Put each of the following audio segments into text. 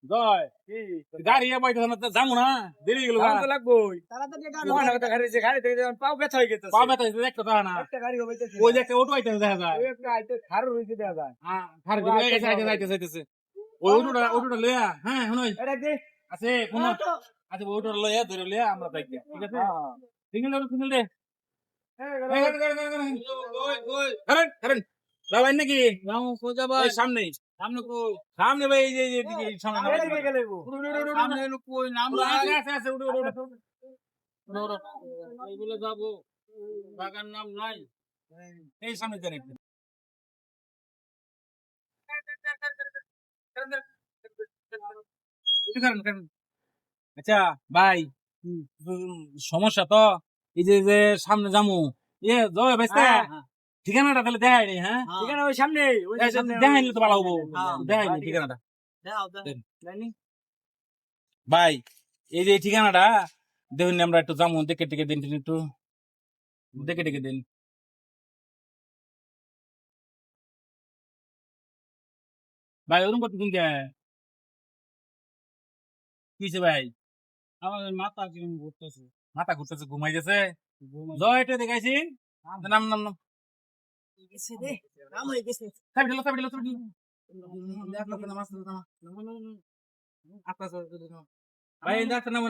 জয় গাড়ি পাইতেছ না যাবো না দেরি গেল তো লাগবোই মহান কথা গাড়ি যে গাড়ি থেকে যখন পাও ব্যথা হয়ে গেছে পা ব্যথা হয়েছে দেখতে পারে না একটা গাড়ি হবে ওই যে একটা অটো আইতেছে দেখা যায় ওই একটা আইতে খারু হইছে দেয়া যায় খার দিকে আইতেছে ওই অটোটা লইয়া হ্যাঁ শুনুই এটা কি আছে কোন আচ্ছা ওই অটোটা লইয়া ধরে লইয়া আমরা যাই ঠিক আছে সিঙ্গেল দে কারণ যাবেন নাকি সামনে সামনে কই সামনে ভাই এই যে এদিকে সামনে সামনে কই নাম আছে আছে এইগুলো যাবো বাগান নাম নাই এই সামনে দেন একটু আচ্ছা ভাই সমস্যা তো এই যে সামনে যামু জয় ভাই ঠিকানাটা তাহলে দেখাই নি হ্যাঁ ঠিকানা ওই সামনে দেখাইলে তো ভালো হবো দেখাই নি ঠিকানাটা ভাই এই যে ঠিকানাটা দেখুন আমরা একটু যাবো দেখে টেকে দিন একটু দেখে টেকে দিন ভাই ওরকম করতে দিন কে কিছে ভাই আমার মাথা কেমন ঘুরতেছে মাথা ঘুরতেছে ঘুমাই গেছে জয় এটা দেখাইছি নাম নাম নাম ভাই ডাক্তার নাম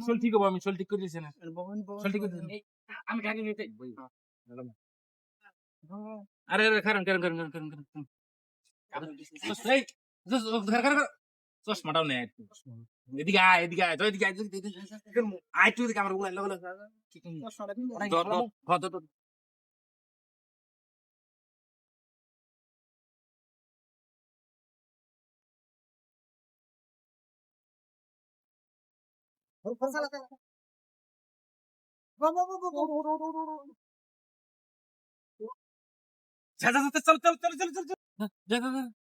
শোল ঠিক হবো আমি শোল ঠিক করে দিয়েছি না শোল ঠিক করে দিয়েছি আমি খালি নিতে আরে আরে কারণ কারণ কারণ কারণ কারণ চশমাটাও নেই এদিকে আয় এদিকে আয় এদিকে আয় আয় তুই এদিকে আমার উড়াই লাগলো চল চল চল চল চল চল